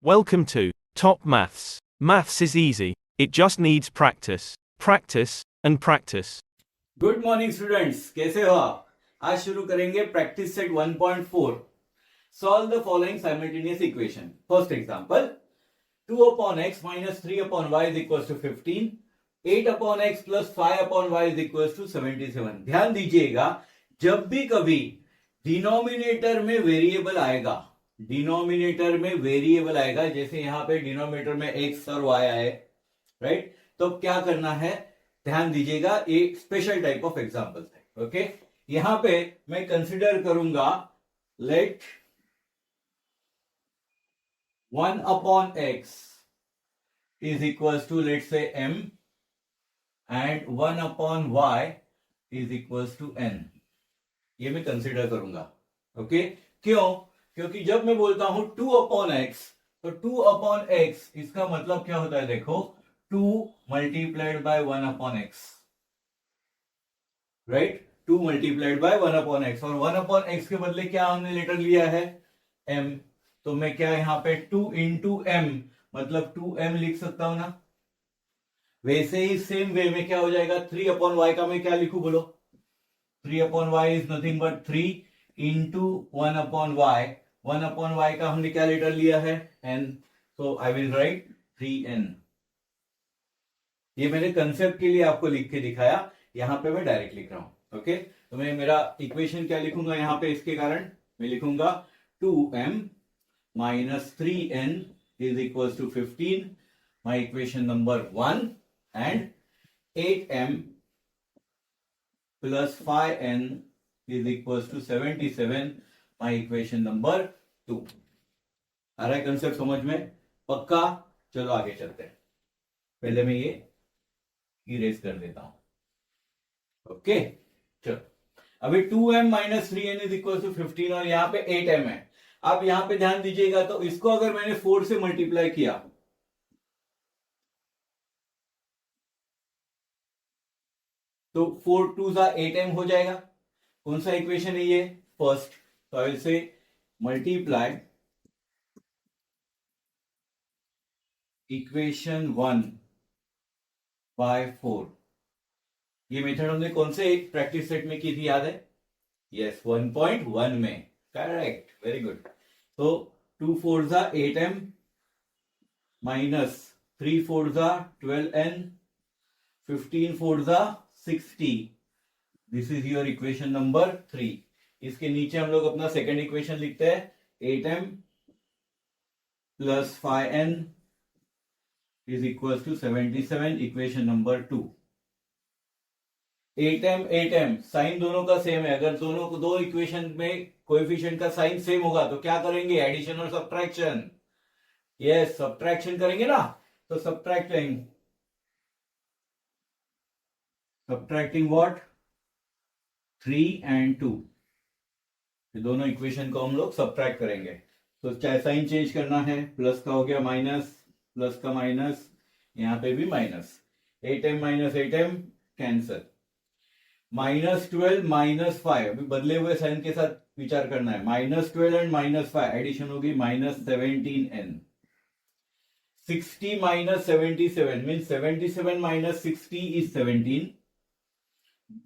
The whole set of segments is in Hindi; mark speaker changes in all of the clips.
Speaker 1: Welcome to Top Maths. Maths is easy. It just needs practice. Practice and practice.
Speaker 2: Good morning students, कैसे हो आप? आज शुरू करेंगे practice set 1.4. Solve the following simultaneous equation. First example, 2 upon x minus 3 upon y is equals to 15. 8 upon x plus 5 upon y is equals to 77. ध्यान दीजिएगा, जब भी कभी डिनोमिनेटर में वेरिएबल आएगा, जैसे यहां पे डिनोमिनेटर में x और y आए, राइट? तो क्या करना है, ध्यान दीजिएगा, एक स्पेशल टाइप ऑफ एग्जांपल है. ओके, यहां पे मैं कंसिडर करूंगा, late 1 upon x is equals to let's say m and 1 upon y is equals to n. ये मैं कंसिडर करूंगा. ओके, क्यों? क्योंकि जब मैं बोलता हूं 2 upon x, तो 2 upon x इसका मतलब क्या होता है, देखो, 2 multiplied by 1 upon x, right? 2 multiplied by 1 upon x, और 1 upon x के बदले क्या हमने लेटर लिया है, m. तो मैं क्या यहां पे 2 into m मतलब 2m लिख सकता हूं ना. वैसे ही सेम वे में क्या हो जाएगा, 3 upon y का मैं क्या लिखूं, बोलो? 3 upon y is nothing but 3 into 1 upon y. 1 upon y का हमने क्या लेटर लिया है, n. so I will write 3n. ये मैंने कंसेप्ट के लिए आपको लिख के दिखाया, यहां पे मैं डायरेक्ट लिख रहा हूं. ओके, तो मैं मेरा इक्वेशन क्या लिखूंगा यहां पे, इसके कारण मैं लिखूंगा 2m minus 3n is equals to 15, my equation number 1, and 8m plus 5n is equals to 77, my equation number 2. आ रहा है कंसेप्ट समझ में? पक्का? चलो आगे चलते हैं. पहले मैं ये इरेज कर देता हूं. ओके, चलो. अभी 2m minus 3n is equal to 15 और यहां पे 8m है. अब यहां पे ध्यान दीजिएगा, तो इसको अगर मैंने 4 से मल्टीप्लाई किया तो 4 2 सा 8m हो जाएगा. कौन सा इक्वेशन है ये? फर्स्ट. तो I will say multiply equation 1 by 4. ये मेथड हमने कौन से एक प्रैक्टिस सेट में की थी, याद है? यस, 1.1 में. Correct, very good. तो 2 4 जा 8m माइनस 3 4 जा 12n, 15 4 जा 60. This is your equation number 3. इसके नीचे हम लोग अपना सेकेंड इक्वेशन लिखते हैं, 8m plus 5n is equal to 77, equation number 2. 8m sign दोनों का सेम है. अगर दोनों को दो इक्वेशन में कोएफिशिएंट का साइन सेम होगा तो क्या करेंगे, एडिशन और सब्ट्रैक्शन. यस, सब्ट्रैक्शन करेंगे ना. तो सब्ट्रैक्टिंग व्हाट, 3 and 2. ये दोनों इक्वेशन को हम लोग सब्ट्रैक्ट करेंगे. तो चाहे साइन चेंज करना है, प्लस का हो गया माइनस, प्लस का माइनस, यहां पे भी minus. 8m minus 8m cancel. Minus 12 minus 5, अभी बदले हुए साइन के साथ विचार करना है. माइनस 12 एंड माइनस 5 एडिशन होगी minus 17n. 60 minus 77 mean 77 minus 60 is 17.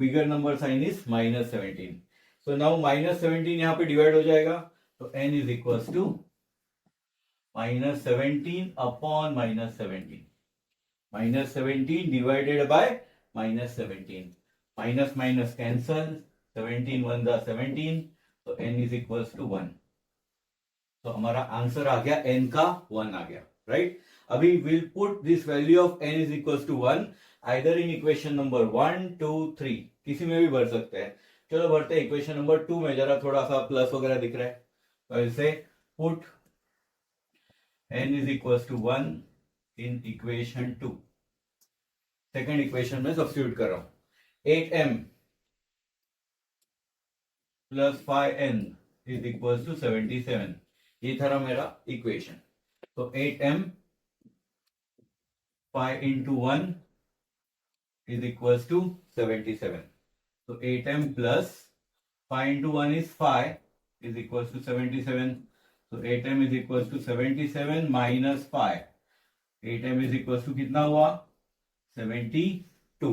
Speaker 2: Bigger number sign is minus 17. So now minus 17 यहां पे डिवाइड हो जाएगा, तो n is equals to minus 17 upon minus 17. Minus 17 divided by minus 17. Minus minus cancel, 17 1 जा 17, तो n इज इक्वल्स टू 1. तो हमारा आंसर आ गया, n का 1 आ गया, राइट? अभी will put this value of n is equals to 1 either in equation number 1 2 3, किसी में भी भर सकते हैं. चलो भरते हैं. इक्वेशन नंबर 2 में जरा थोड़ा सा प्लस वगैरह दिख रहा है, तो ऐसे put n is equals to 1 in equation 2. Second equation में सब्स्टिट्यूट कर रहा हूं. 8m plus 5n is equal to 77. ये था मेरा इक्वेशन. तो 8m 5 into 1 is equals to 77. So 8m plus 5 into 1 is 5 is equals to 77. तो 8m is equal to 77 minus 5, 8m is equal to कितना हुआ 72,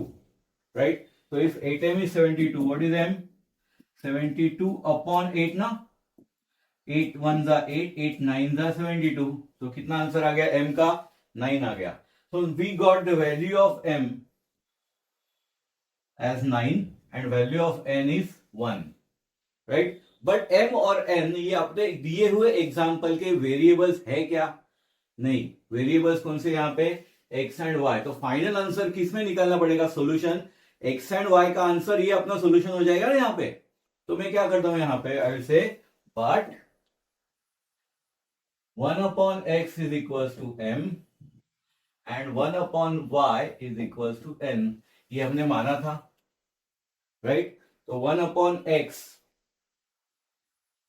Speaker 2: राइट. तो if 8m is 72, what is m? 72 upon 8 ना, 8 1 जा 8, 8 9 जा 72. तो कितना आंसर आ गया m का? 9 आ गया. So we got the value of m as 9 and value of n is 1, right? But m और n ये अपने दिए हुए एग्जाम्पल के वेरिएबल्स है क्या? नहीं. वेरिएबल्स कौन से यहाँ पे? x and y. तो फाइनल आंसर किसमें निकालना पड़ेगा? सोल्यूशन x एंड y का आंसर ये अपना सोल्यूशन हो जाएगा ना यहाँ पे. तो मैं क्या करता हूं यहाँ पे, आई विल से but 1 upon x is equals to m and 1 upon y is equals to n. ये हमने माना था, राइट. तो 1 upon x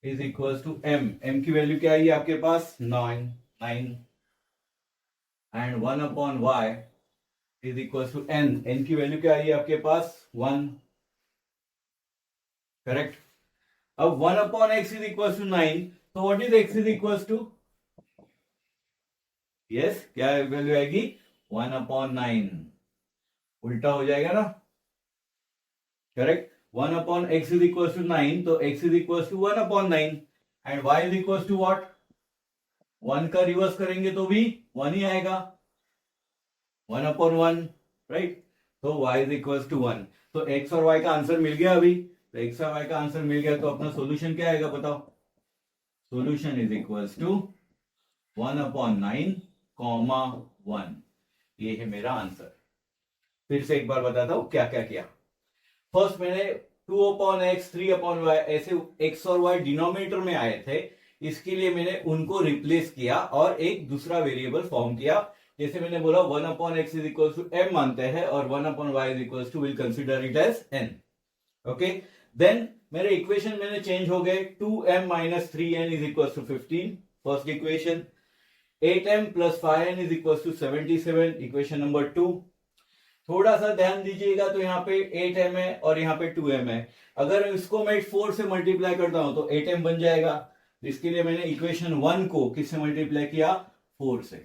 Speaker 2: is equals to m. m की वैल्यू क्या आई आपके पास? 9 and 1 upon y is equals to n. n की वैल्यू क्या आई आपके पास? 1, करेक्ट. अब 1 upon x is equals to 9. तो what is x is equals to? Yes, क्या वैल्यू आएगी? 1 upon 9. उल्टा हो जाएगा ना, correct. 1 upon x is equals to 9, तो x is equals to 1 upon 9 and y is equals to what? 1 का रिवर्स करेंगे तो भी 1 ही आएगा, 1 upon 1, राइट. तो y is equals to 1. तो x और y का आंसर मिल गया अभी. तो x और y का आंसर मिल गया, तो अपना सोल्यूशन क्या आएगा बताओ? Solution is equals to 1 upon 9, 1. ये है मेरा आंसर. फिर से एक बार बताता हूं क्या क्या किया. फर्स्ट मैंने 2 upon x, 3 upon y, ऐसे x और y डिनोमिनेटर में आए थे, इसके लिए मैंने उनको रिप्लेस किया और एक दूसरा वेरिएबल फॉर्म किया. जैसे मैंने बोला 1 upon x is equal to m मानते हैं और 1 upon y is equal to, will consider it as n. Okay. Then मेरे इक्वेशन मैंने चेंज हो गए. 2m minus 3n is equal to 15, first equation. 8m plus 5n is equal to 77, equation number 2. थोड़ा सा ध्यान दीजिएगा, तो यहाँ पे 8m है और यहाँ पे 2m है. अगर इसको मैं 4 से मल्टीप्लाई करता हूं तो 8m बन जाएगा. इसके लिए मैंने इक्वेशन 1 को किससे मल्टीप्लाई किया? 4 से,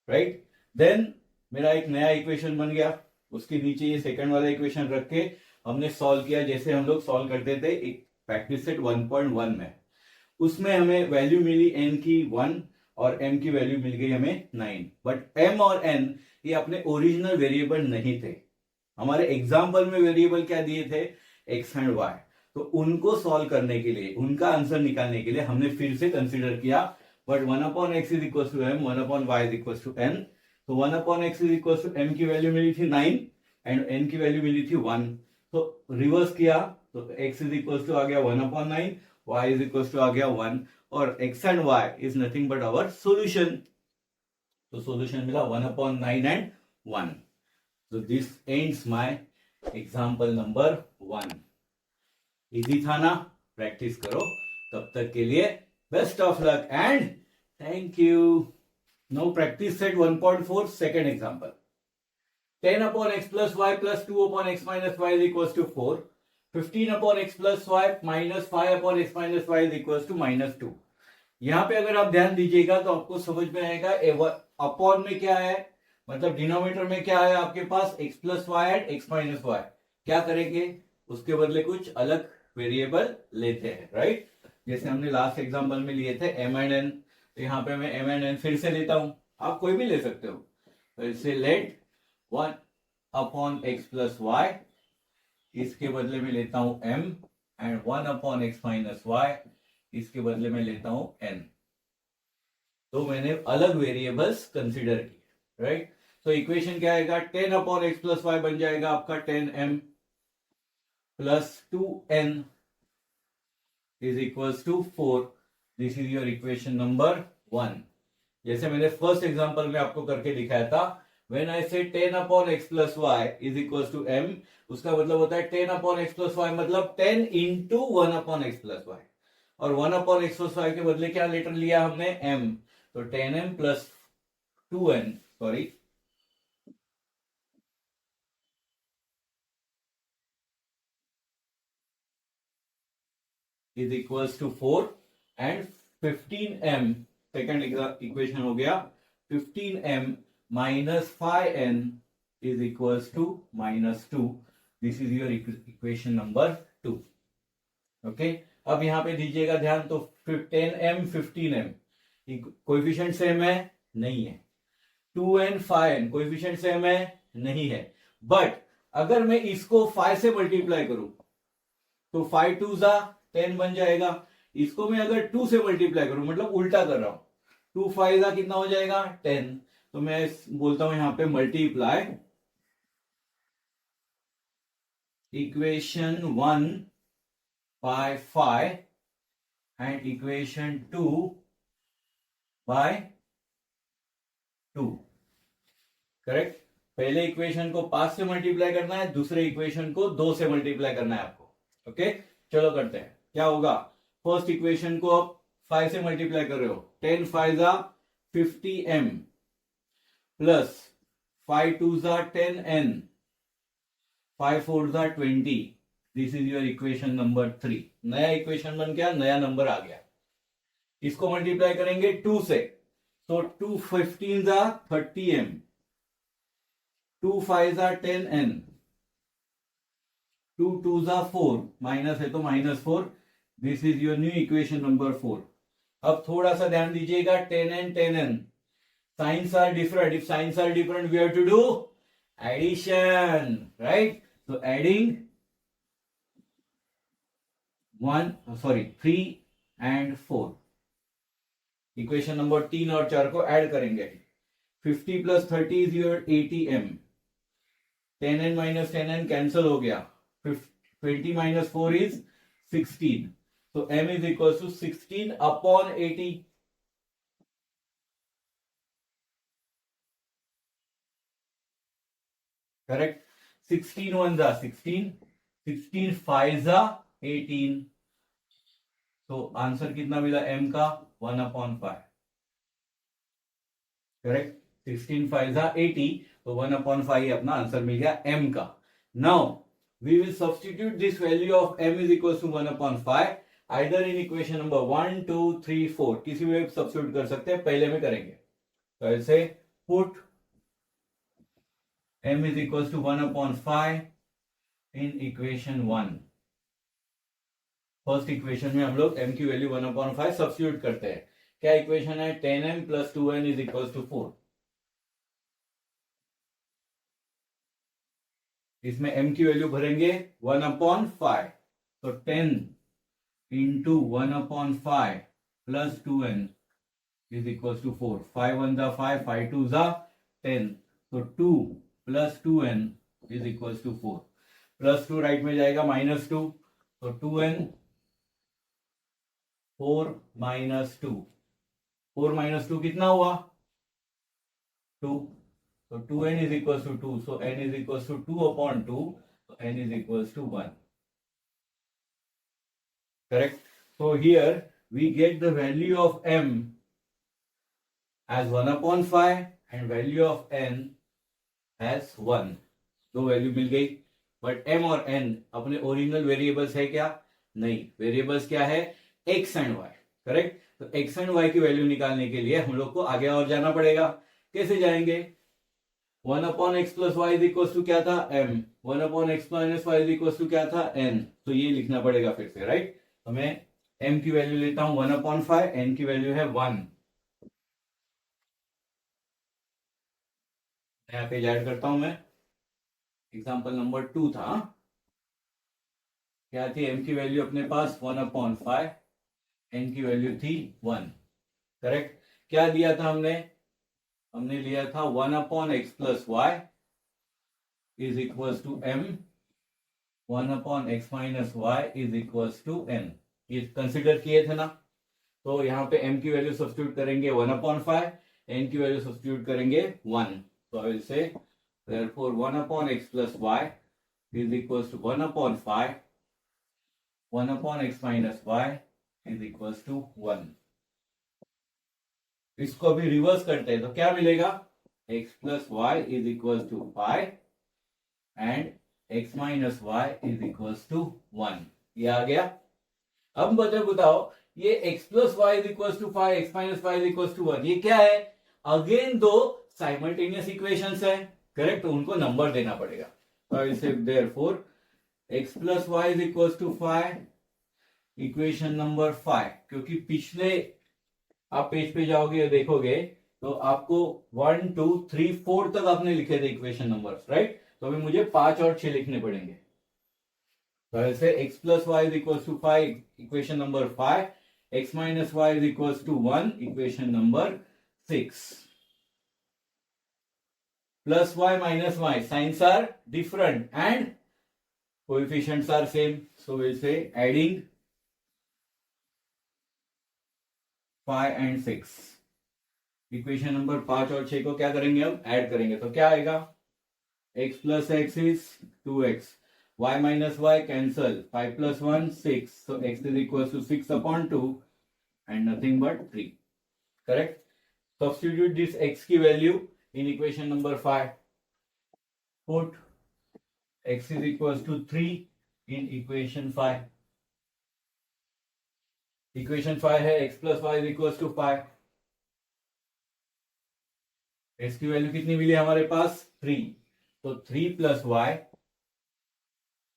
Speaker 2: राइट. देन मेरा एक नया इक्वेशन बन गया. उसके नीचे ये सेकंड वाला इक्वेशन रख के हमने सॉल्व किया, जैसे हम लोग सॉल्व करते थे एक प्रैक्टिस सेट 1.1 में. उसमें हमें वैल्यू मिली n की 1 और m की वैल्यू मिल गई हमें 9. बट m और n ये अपने ओरिजिनल वेरिएबल नहीं थे. हमारे एग्जाम्पल में वेरिएबल क्या दिए थे? x and y. तो उनको सॉल्व करने के लिए, उनका आंसर निकालने के लिए हमने फिर से कंसीडर किया. But 1 upon x is equal to m, 1 upon y is equal to n. तो 1 upon x is equal to m की वैल्यू मिली थी 9 एंड n की वैल्यू मिली थी 1. तो रिवर्स किया तो x इज इक्वल टू आ गया 1 upon 9, y is equal to आ गया 1 और x and y is nothing but our solution. तो सोल्यूशन मिला 1 upon 9 and 1. So this ends my example number 1. Easy था ना? प्रैक्टिस करो. तब तक के लिए best of luck and thank you. Now practice set 1.4 second example. 10 upon x plus y plus 2 upon x minus y is equals to 4. 15 upon x plus y minus 5 upon x minus y is equals to minus 2. यहां पे अगर आप ध्यान दीजिएगा तो आपको समझ में आएगा अपॉन में क्या है, मतलब डिनोमिनेटर में क्या है आपके पास? x plus y and x minus y. क्या करेंगे? उसके बदले कुछ अलग वेरिएबल लेते हैं, राइट. जैसे हमने लास्ट एग्जांपल में लिए थे m एंड n. तो यहाँ पे मैं m एंड n फिर से लेता हूं. आप कोई भी ले सकते हो. तो इससे let 1 upon x plus y, इसके बदले में लेता हूं m and 1 upon x minus y, इसके बदले में लेता हूं n. तो मैंने अलग वेरिएबल्स कंसीडर किए, राइट. तो इक्वेशन क्या आएगा? 10 अपॉन x प्लस वाई बन जाएगा आपका 10m plus 2n is equals to 4. This is your equation number 1. जैसे मैंने फर्स्ट एग्जांपल में आपको करके दिखाया था, when I say 10 upon x plus y is equals to m, उसका मतलब होता है 10 अपॉन x प्लस वाई मतलब 10 into 1 upon x plus y. और 1 अपॉन x प्लस वाई के बदले क्या लेटर लिया हमने? m. तो 10m plus 2n, sorry, is equals to 4 and 15m, second equation हो गया 15m minus 5n is equals to minus 2. This is your equation number 2. Okay, अब यहां पे दीजिएगा ध्यान, तो 10m 15m कोएफिशिएंट सेम है? नहीं है। 2n 5n कोएफिशिएंट सेम है? नहीं है। बट अगर मैं इसको 5 से मल्टीप्लाई करूं तो 5 2 जा 10 बन जाएगा। इसको मैं अगर 2 से मल्टीप्लाई करूं, मतलब उल्टा कर रहा हूं, 2 5 जा कितना हो जाएगा? 10। तो मैं बोलता हूं यहां पे multiply equation 1 by 5 and equation 2 by 2। Correct? पहले इक्वेशन को 5 से मल्टीप्लाई करना है, दूसरे इक्वेशन को 2 से मल्टीप्लाई करना है आपको। ओके, चलो करते हैं। क्या होगा? फर्स्ट इक्वेशन को आप 5 से मल्टीप्लाई कर रहे हो, 10 5 जा 50m प्लस 5 2 जा 10n, 5 4 जा 20। This is your equation number 3। नया इक्वेशन बन गया, नया नंबर आ गया। इसको मल्टीप्लाई करेंगे 2 से, तो 2 15 जा 30m, 2 5 जा 10n, 2 2 जा 4, माइनस है तो minus 4। This is your new equation number 4। अब थोड़ा सा ध्यान दीजिएगा, 10n 10n signs are different. If signs are different we have to do addition, right? तो एडिंग 3 and 4, इक्वेशन नंबर 3 और 4 को ऐड करेंगे। 50 plus 30 is your 80m, 10n minus 10n cancel हो गया, 20 माइनस 4 इज 16। तो m is equal to 16 upon 80। Correct? 16 1 जा 16, 16 5 जा 18। तो आंसर कितना मिला m का? 1/5। करेक्ट? 16 5 जा 80, तो 1/5 अपना आंसर मिल गया m का। Now we will substitute this value of m is equal to 1/5 either in equation number 1 2 3 4, किसी भी सब्स्टिट्यूट कर सकते हैं। पहले में करेंगे तो ऐसे put m is equal to 1/5 in equation 1। First equation में हम लोग m की वैल्यू 1/5 सब्स्टिट्यूट करते हैं। क्या इक्वेशन है? 10m plus 2n is equal to 4। इसमें m की वैल्यू भरेंगे 1/5, तो 10 into 1/5 plus 2n is equal to 4। 5 1 जा 5, 5 2 जा 10, तो 2 plus 2n is equal to 4। Plus 2 right में जाएगा, माइनस 2, तो 2n 4 माइनस 2, 4 माइनस 2 कितना हुआ? 2। तो 2n is equal to 2, so n is equal to 2/2, so n is equals to 1. Correct? So here we get the value of m as 1/5 and value of n as 1. दो वैल्यू मिल गई, बट m और n अपने ओरिजिनल वेरिएबल्स है क्या? नहीं। वेरिएबल्स क्या है? x and y। करेक्ट? तो x एंड y की वैल्यू निकालने के लिए हम लोग को आगे और जाना पड़ेगा। कैसे जाएंगे? 1/x plus y is equal to क्या था? m। 1/x minus y is equal to क्या था? n। तो ये लिखना पड़ेगा फिर से, राइट? तो मैं m की वैल्यू लेता हूं 1/5, n की वैल्यू है 1। यहाँ पे ऐड करता हूं मैं। एग्जाम्पल नंबर 2 था, क्या थी? m की वैल्यू अपने पास 1/5, n की वैल्यू थी 1। करेक्ट? क्या दिया था हमने? हमने लिया था 1/x plus y is equal to m, 1/x minus y is equal to n। ये कंसिडर किए थे ना? तो यहाँ पे m की वैल्यू सब्स्टिट्यूट करेंगे 1/5, n की वैल्यू सब्स्टिट्यूट करेंगे 1। तो आई विल से therefore 1/x plus y is equals to 1/5, 1/x minus y is equals to 1। इसको अभी रिवर्स करते हैं तो क्या मिलेगा? x plus y is equals to 5 and x minus y is equals to 1। ये आ गया। अब मुझे बताओ ये x plus y is equal to 5, x minus y is equal to 1, ये क्या है? अगेन दो साइमल्टेनियस इक्वेशंस है, करेक्ट? तो उनको नंबर देना पड़ेगा। तो I will say therefore x plus y is equal to 5, equation number 5, क्योंकि पिछले आप पेज पे जाओगे देखोगे तो आपको 1 2 3 4 तक आपने लिखे थे इक्वेशन नंबर्स, राइट? तो अभी मुझे 5 और 6 लिखने पड़ेंगे। तो ऐसे x plus y is equal to 5, equation number 5, x minus y is equal to 1, equation number 6, plus y minus y, signs are different and coefficients are same, so we'll say adding 5 and 6, equation number 5 और 6 को क्या करेंगे? अब ऐड करेंगे तो क्या आएगा? x plus x is 2x, y minus y cancel, 5 plus 1 6, so x is equal to 6 upon 2 and nothing but 3, correct? Substitute this x की value in equation number 5, put x is equals to 3 in equation 5, equation 5 है x plus y is equals to 5, x की वैल्यू कितनी मिली हमारे पास? 3, तो 3 plus y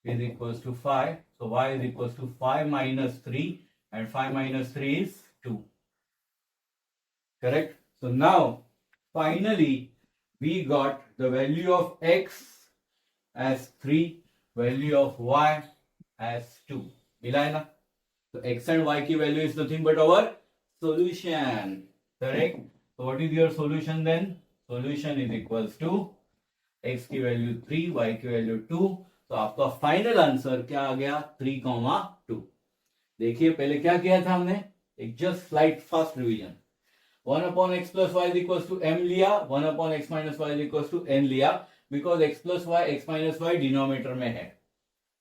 Speaker 2: is equals to 5, so y is equals to 5 minus 3 and 5 minus 3 is 2, correct? So now finally we got the value of x as 3, value of y as 2, मिला है ना? तो x and y की value is nothing but our solution, correct? So what is your solution then? Solution is equals to x की value 3, y की value 2, तो आपका फाइनल आंसर क्या आ गया? 3,2। देखिए पहले क्या किया था हमने, एक just slight fast revision, 1 upon x plus y is equal to m लिया, 1 upon x minus y is equal to n लिया, because x plus y x minus y denominator में है,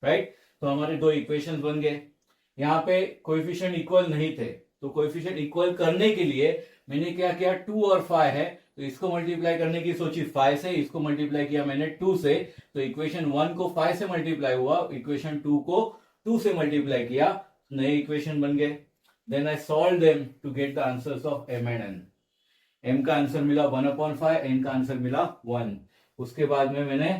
Speaker 2: राइट? तो हमारे दो इक्वेशंस बन गए। यहाँ पे कोएफिशिएंट इक्वल नहीं थे, तो कोएफिशिएंट इक्वल करने के लिए मैंने क्या किया? 2 और 5 है तो इसको मल्टीप्लाई करने की सोची 5 से, इसको मल्टीप्लाई किया मैंने 2 से, तो इक्वेशन 1 को 5 से मल्टीप्लाई हुआ, इक्वेशन 2 को 2 से मल्टीप्लाई किया, नए इक्वेशन बन गए। Then I solved them to get the answers of m and n. m का आंसर मिला 1/5, n का आंसर मिला 1। उसके बाद में मैंने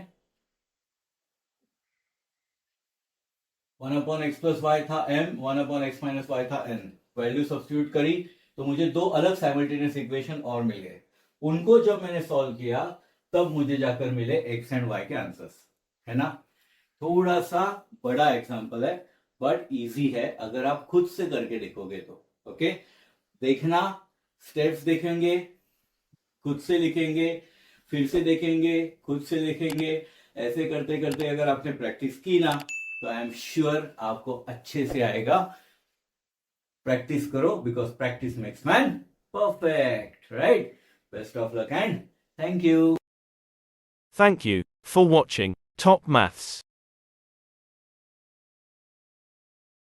Speaker 2: 1 अपॉन एक्स प्लस वाई था m, 1 upon x minus y था n, वैल्यू सब्स्टिट्यूट करी तो मुझे दो अलग साइमल्टेनियस इक्वेशन और मिल गए। उनको जब मैंने सॉल्व किया तब मुझे जाकर मिले x एंड y के आंसर्स, है ना? थोड़ा सा बड़ा एग्जांपल है बट इजी है अगर आप खुद से करके देखोगे तो। ओके, देखना, स्टेप्स देखेंगे, खुद से लिखेंगे, फिर से देखेंगे, खुद से लिखेंगे, ऐसे करते करते अगर आपने प्रैक्टिस की ना तो आई एम श्योर आपको अच्छे से आएगा। प्रैक्टिस करो, because practice makes man perfect, right? Best of luck and thank you.
Speaker 1: Thank you for watching Top Maths.